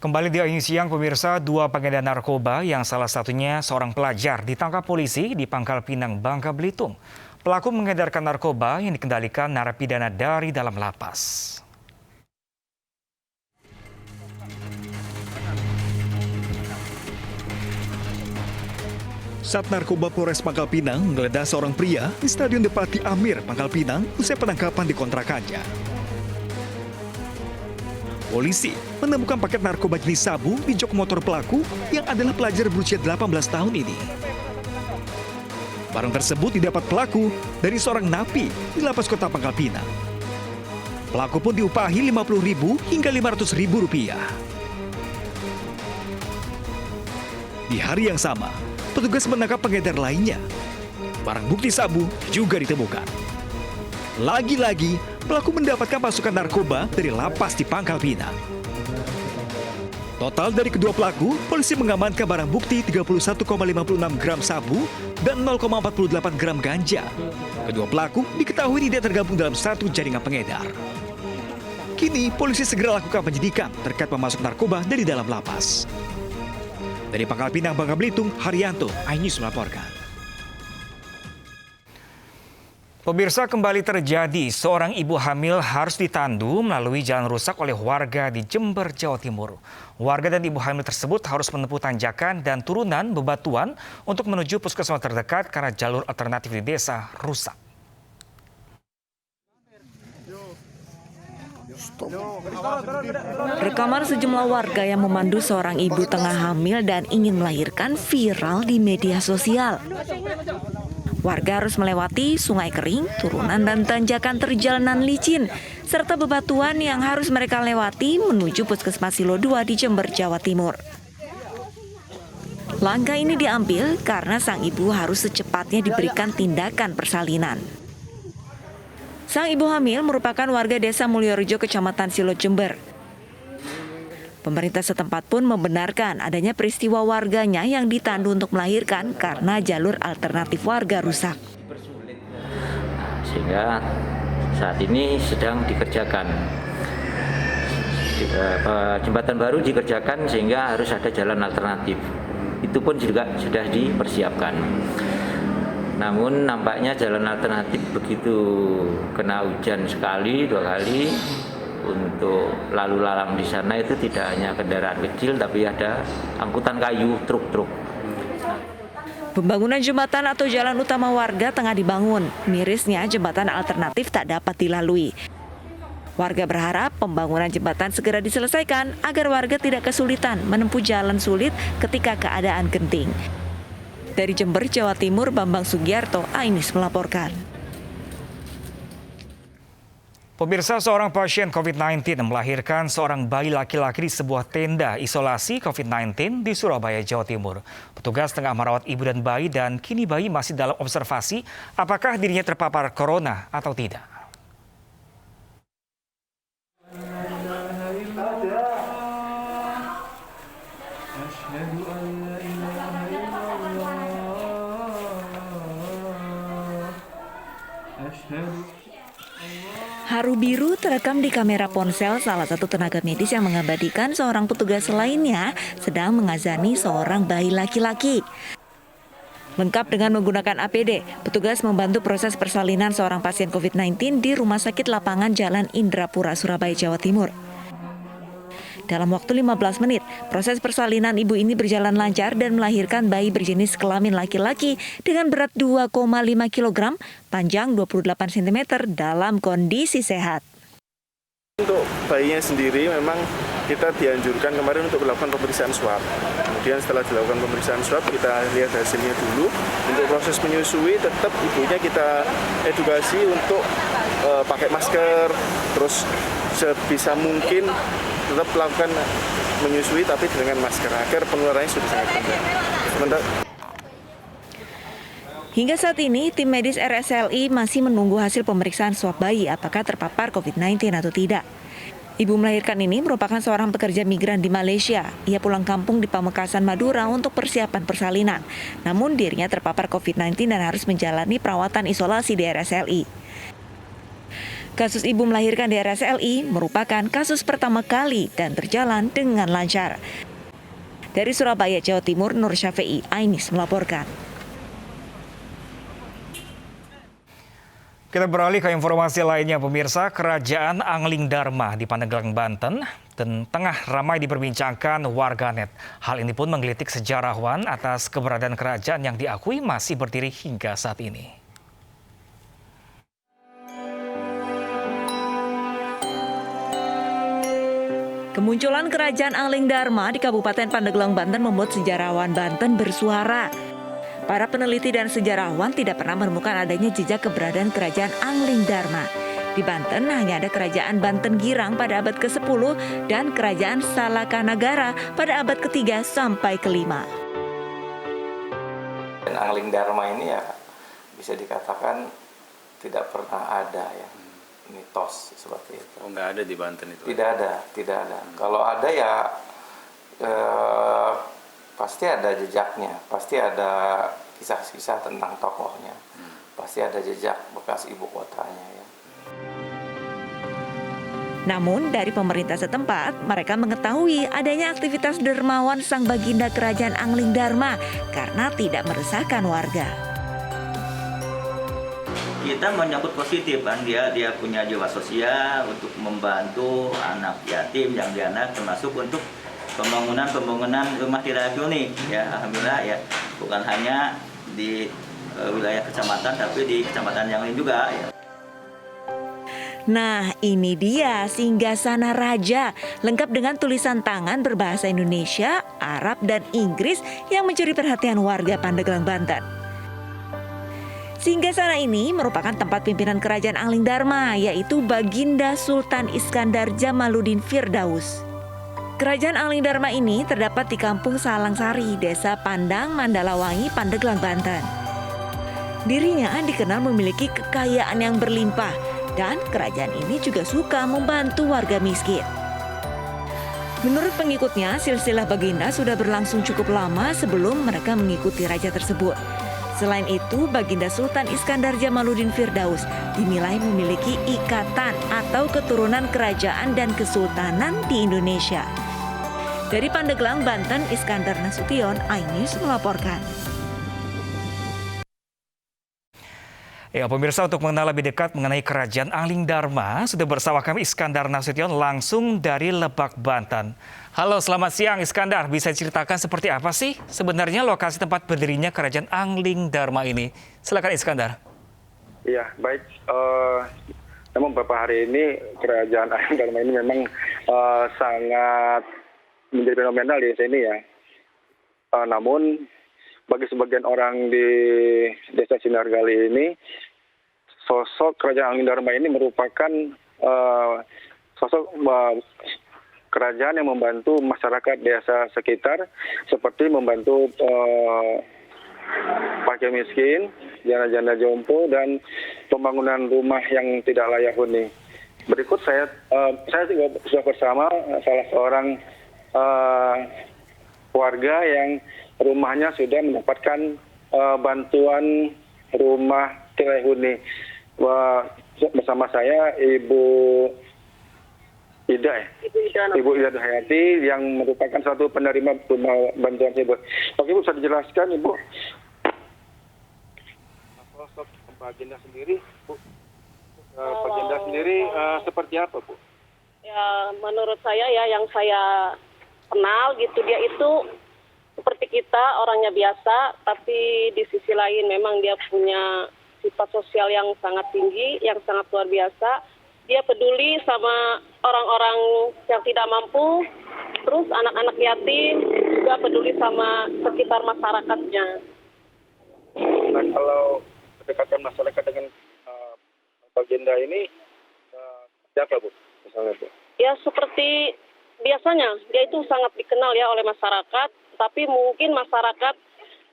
Kembali di Ayung Siang, pemirsa, dua pengedar narkoba yang salah satunya seorang pelajar ditangkap polisi di Pangkal Pinang, Bangka Belitung. Pelaku mengedarkan narkoba yang dikendalikan narapidana dari dalam lapas. Sat Narkoba Polres Pangkal Pinang menggeledah seorang pria di Stadion Depati Amir, Pangkal Pinang, usai penangkapan di kontrakannya. Polisi menemukan paket narkoba jenis sabu di jok motor pelaku yang adalah pelajar berusia 18 tahun ini. Barang tersebut didapat pelaku dari seorang napi di lapas kota Pangkal Pinang. Pelaku pun diupahi Rp50.000 hingga Rp500.000. Di hari yang sama, petugas menangkap pengedar lainnya. Barang bukti sabu juga ditemukan. Lagi-lagi, pelaku mendapatkan pasukan narkoba dari lapas di Pangkal Pinang. Total dari kedua pelaku, polisi mengamankan barang bukti 31,56 gram sabu dan 0,48 gram ganja. Kedua pelaku diketahui tidak tergabung dalam satu jaringan pengedar. Kini, polisi segera lakukan penyidikan terkait pemasok narkoba dari dalam lapas. Dari Pangkal Pinang, Bangka Belitung, Haryanto, iNews melaporkan. Pemirsa, kembali terjadi seorang ibu hamil harus ditandu melalui jalan rusak oleh warga di Jember, Jawa Timur. Warga dan ibu hamil tersebut harus menempuh tanjakan dan turunan bebatuan untuk menuju puskesmas terdekat karena jalur alternatif di desa rusak. Rekaman sejumlah warga yang memandu seorang ibu tengah hamil dan ingin melahirkan viral di media sosial. Warga harus melewati sungai kering, turunan dan tanjakan terjalanan licin, serta bebatuan yang harus mereka lewati menuju Puskesmas Silo 2 di Jember, Jawa Timur. Langkah ini diambil karena sang ibu harus secepatnya diberikan tindakan persalinan. Sang ibu hamil merupakan warga desa Mulyorejo, Kecamatan Silo, Jember. Pemerintah setempat pun membenarkan adanya peristiwa warganya yang ditandu untuk melahirkan karena jalur alternatif warga rusak. Sehingga saat ini sedang dikerjakan. Jembatan baru dikerjakan sehingga harus ada jalan alternatif. Itu pun juga sudah dipersiapkan. Namun nampaknya jalan alternatif begitu kena hujan sekali, 2 kali, untuk lalu lalang di sana itu tidak hanya kendaraan kecil tapi ada angkutan kayu, truk-truk. Pembangunan jembatan atau jalan utama warga tengah dibangun. Mirisnya jembatan alternatif tak dapat dilalui. Warga berharap pembangunan jembatan segera diselesaikan agar warga tidak kesulitan menempuh jalan sulit ketika keadaan genting. Dari Jember, Jawa Timur, Bambang Sugiarto, iNews melaporkan. Pemirsa, seorang pasien COVID-19 melahirkan seorang bayi laki-laki di sebuah tenda isolasi COVID-19 di Surabaya, Jawa Timur. Petugas tengah merawat ibu dan bayi dan kini bayi masih dalam observasi apakah dirinya terpapar corona atau tidak. Haru biru terekam di kamera ponsel salah satu tenaga medis yang mengabadikan seorang petugas lainnya sedang mengazani seorang bayi laki-laki. Lengkap dengan menggunakan APD, petugas membantu proses persalinan seorang pasien COVID-19 di Rumah Sakit Lapangan Jalan Indrapura, Surabaya, Jawa Timur. Dalam waktu 15 menit, proses persalinan ibu ini berjalan lancar dan melahirkan bayi berjenis kelamin laki-laki dengan berat 2,5 kg, panjang 28 cm dalam kondisi sehat. Untuk bayinya sendiri memang kita dianjurkan kemarin untuk melakukan pemeriksaan swab. Kemudian setelah dilakukan pemeriksaan swab, kita lihat hasilnya dulu. Untuk proses menyusui tetap ibunya kita edukasi untuk pakai masker, terus sebisa mungkin tetap melakukan menyusui tapi dengan masker agar penularannya sudah sangat rendah. Hingga saat ini, tim medis RSLI masih menunggu hasil pemeriksaan swab bayi apakah terpapar COVID-19 atau tidak. Ibu melahirkan ini merupakan seorang pekerja migran di Malaysia. Ia pulang kampung di Pamekasan, Madura untuk persiapan persalinan. Namun dirinya terpapar COVID-19 dan harus menjalani perawatan isolasi di RSLI. Kasus ibu melahirkan di RSLI merupakan kasus pertama kali dan berjalan dengan lancar. Dari Surabaya, Jawa Timur, Nur Syafi'i, Ainis melaporkan. Kita beralih ke informasi lainnya, pemirsa. Kerajaan Angling Dharma di Pandeglang, Banten dan tengah ramai diperbincangkan warganet. Hal ini pun menggelitik sejarawan atas keberadaan kerajaan yang diakui masih berdiri hingga saat ini. Kemunculan Kerajaan Angling Dharma di Kabupaten Pandeglang, Banten membuat sejarawan Banten bersuara. Para peneliti dan sejarawan tidak pernah menemukan adanya jejak keberadaan Kerajaan Angling Dharma. Di Banten hanya ada Kerajaan Banten Girang pada abad ke-10 dan Kerajaan Salakanagara pada abad ke-3 sampai ke-5. Angling Dharma ini ya bisa dikatakan tidak pernah ada ya mitos seperti itu. Oh, nggak ada di Banten itu? Tidak ada. Kalau ada ya pasti ada jejaknya, pasti ada kisah-kisah tentang tokohnya, pasti ada jejak bekas ibu kotanya ya. Namun dari pemerintah setempat, mereka mengetahui adanya aktivitas dermawan sang baginda Kerajaan Angling Dharma karena tidak meresahkan warga. Kita menyambut positif kan, dia punya jiwa sosial untuk membantu anak yatim yang dianak, termasuk untuk pembangunan rumah tidak unik ya, alhamdulillah ya, bukan hanya di wilayah kecamatan tapi di kecamatan yang lain juga ya. Nah, ini dia singgasana raja, lengkap dengan tulisan tangan berbahasa Indonesia, Arab, dan Inggris yang mencuri perhatian warga Pandeglang, Banten. Singgasana ini merupakan tempat pimpinan Kerajaan Angling Dharma, yaitu Baginda Sultan Iskandar Jamaluddin Firdaus. Kerajaan Angling Dharma ini terdapat di Kampung Salangsari, Desa Pandang, Mandalawangi, Pandeglang, Banten. Dirinya dikenal memiliki kekayaan yang berlimpah dan kerajaan ini juga suka membantu warga miskin. Menurut pengikutnya, silsilah baginda sudah berlangsung cukup lama sebelum mereka mengikuti raja tersebut. Selain itu, Baginda Sultan Iskandar Jamaluddin Firdaus dinilai memiliki ikatan atau keturunan kerajaan dan kesultanan di Indonesia. Dari Pandeglang, Banten, Iskandar Nasution, Ainis melaporkan. Ya, pemirsa, untuk mengenal lebih dekat mengenai Kerajaan Angling Dharma, sudah bersama kami Iskandar Nasution langsung dari Lebak, Banten. Halo, selamat siang Iskandar. Bisa ceritakan seperti apa sih sebenarnya lokasi tempat berdirinya Kerajaan Angling Dharma ini? Silakan Iskandar. Iya, baik. Memang beberapa hari ini Kerajaan Angling Dharma ini memang sangat menjadi fenomenal di sini ya. Namun bagi sebagian orang di Desa Sinargali ini, sosok Kerajaan Angling Dharma ini merupakan sosok kerajaan yang membantu masyarakat desa sekitar, seperti membantu fakir miskin, janda-janda jompo, dan pembangunan rumah yang tidak layak huni. Berikut saya juga sudah bersama salah seorang warga yang rumahnya sudah mendapatkan bantuan rumah layak huni. Bersama saya Ibu Ida, Ibu Ida Hayati yang merupakan satu penerima bantuan tersebut. Oke Bu, bisa dijelaskan Ibu sosok Baginda sendiri, Bu? Baginda sendiri seperti apa Bu? Ya, menurut saya ya, yang saya kenal gitu, dia itu seperti kita, orangnya biasa, tapi di sisi lain memang dia punya sifat sosial yang sangat tinggi, yang sangat luar biasa. Dia peduli sama orang-orang yang tidak mampu, terus anak-anak yatim, juga peduli sama sekitar masyarakatnya. Nah, kalau kedekatan masyarakat dengan Baginda ini, siapa Bu? Misalnya Bu? Ya seperti biasanya, dia itu sangat dikenal ya oleh masyarakat, tapi mungkin masyarakat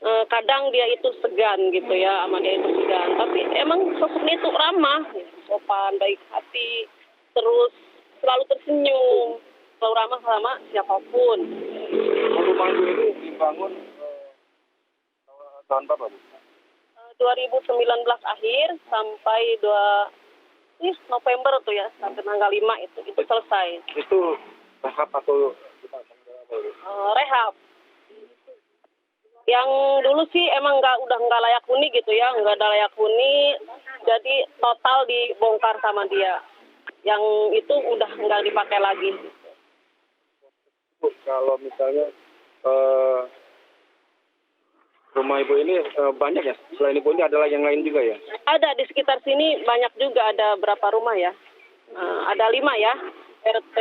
kadang dia itu segan gitu ya, sama dia itu segan. Tapi emang sosoknya itu ramah, sopan, baik hati, terus selalu tersenyum, selalu ramah sama siapapun. Rumah itu dibangun tahun berapa Bu? 2019 akhir sampai sih November tuh ya, sampai tanggal 5 itu selesai. Itu rehab atau Rehab. Yang dulu sih emang udah nggak layak huni gitu ya, nggak ada layak huni, jadi total dibongkar sama dia. Yang itu udah nggak dipakai lagi. Bu, kalau misalnya rumah ibu ini banyak ya? Selain ibu ini adalah yang lain juga ya? Ada di sekitar sini banyak juga, ada berapa rumah ya? Ada 5 ya, RT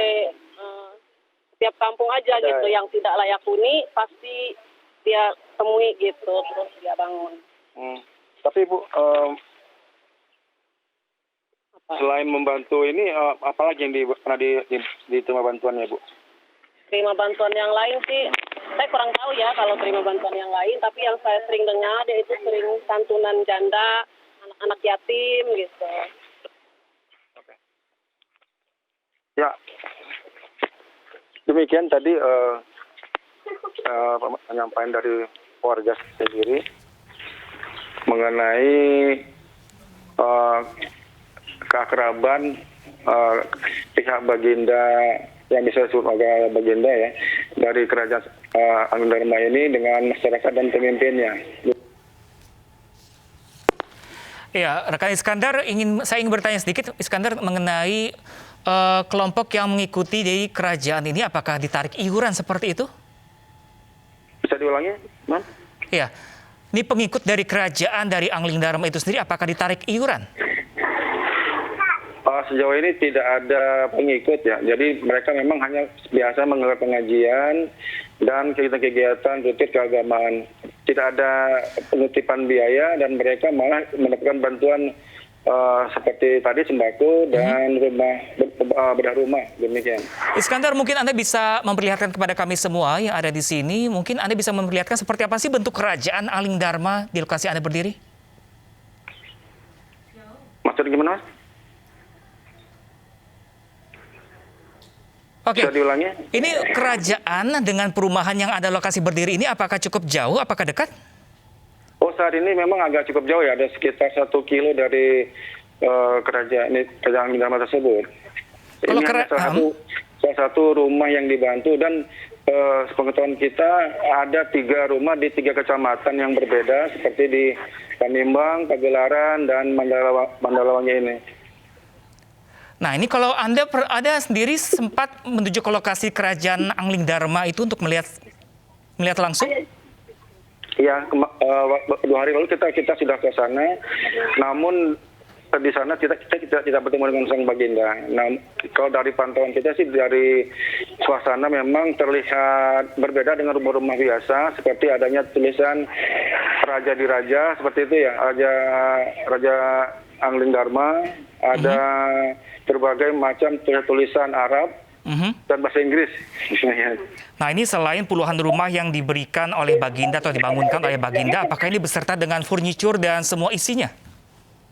setiap kampung aja gitu yang tidak layak huni pasti dia temui gitu, terus dia bangun. Tapi Bu, selain membantu ini, apalagi yang pernah diterima bantuannya Bu? Terima bantuan yang lain sih, saya kurang tahu ya kalau terima bantuan yang lain, tapi yang saya sering dengar dia itu sering santunan janda, anak-anak yatim gitu. Oke. Ya, demikian tadi penyampaian dari warga sendiri mengenai keakraban pihak Baginda yang bisa disebut Baginda ya dari kerajaan Angling Dharma ini dengan masyarakat dan pemimpinnya. Ya, rekan Iskandar, saya ingin bertanya sedikit, Iskandar, mengenai kelompok yang mengikuti dari kerajaan ini, apakah ditarik iuran seperti itu? Bisa diulangi, Man? Ya, ini pengikut dari kerajaan dari Angling Dharma itu sendiri, apakah ditarik iuran? Sejauh ini tidak ada pengikut ya, jadi mereka memang hanya biasa menggelar pengajian dan kegiatan rutin keagamaan. Tidak ada penutipan biaya dan mereka malah mendapatkan bantuan seperti tadi sembako dan bedah rumah, demikian. Iskandar, mungkin Anda bisa memperlihatkan kepada kami semua yang ada di sini, mungkin Anda bisa memperlihatkan seperti apa sih bentuk kerajaan Angling Dharma di lokasi Anda berdiri? Maksudnya gimana, Mas? Oke, Bisa diulangi? ini kerajaan dengan perumahan yang ada lokasi berdiri ini apakah cukup jauh, apakah dekat? Oh, saat ini memang agak cukup jauh ya, ada sekitar 1 kilo dari kerajaan Angling Dharma tersebut. Kalau Ini salah satu rumah yang dibantu dan sepengetahuan kita ada 3 rumah di 3 kecamatan yang berbeda seperti di Panimbang, Pagelaran, dan Mandalawangi ini. Nah, ini kalau Anda sendiri sempat menuju ke lokasi kerajaan Angling Dharma itu untuk melihat langsung? Iya, 2 hari lalu kita sudah ke sana, namun di sana kita tidak bertemu dengan Sang Baginda. Nah, kalau dari pantauan kita sih dari suasana memang terlihat berbeda dengan rumah-rumah biasa, seperti adanya tulisan Raja di Raja, seperti itu ya, Raja Angling Dharma, ada berbagai macam tulisan Arab dan bahasa Inggris. Nah, ini selain puluhan rumah yang diberikan oleh Baginda atau dibangunkan oleh Baginda, apakah ini beserta dengan furniture dan semua isinya?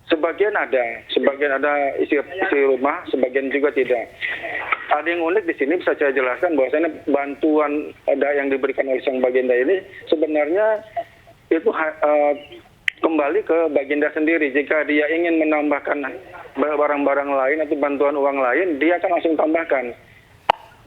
Sebagian ada isi rumah, sebagian juga tidak. Ada yang unik di sini bisa saya jelaskan bahwasanya bantuan yang diberikan oleh Sang Baginda ini sebenarnya itu kembali ke Baginda sendiri. Jika dia ingin menambahkan barang-barang lain atau bantuan uang lain, dia akan langsung tambahkan.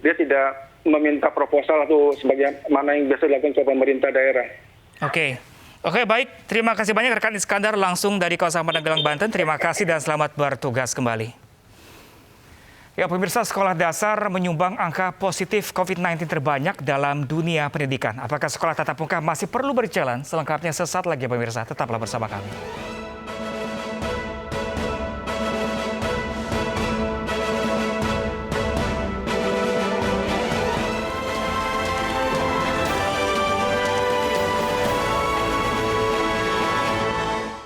Dia tidak meminta proposal atau sebagaimana yang biasa dilakukan ke pemerintah daerah. Oke, baik. Terima kasih banyak rekan Iskandar langsung dari kawasan Pandeglang, Banten. Terima kasih dan selamat bertugas kembali. Ya, pemirsa, sekolah dasar menyumbang angka positif COVID-19 terbanyak dalam dunia pendidikan. Apakah sekolah tatap muka masih perlu berjalan? Selengkapnya sesaat lagi, pemirsa. Tetaplah bersama kami.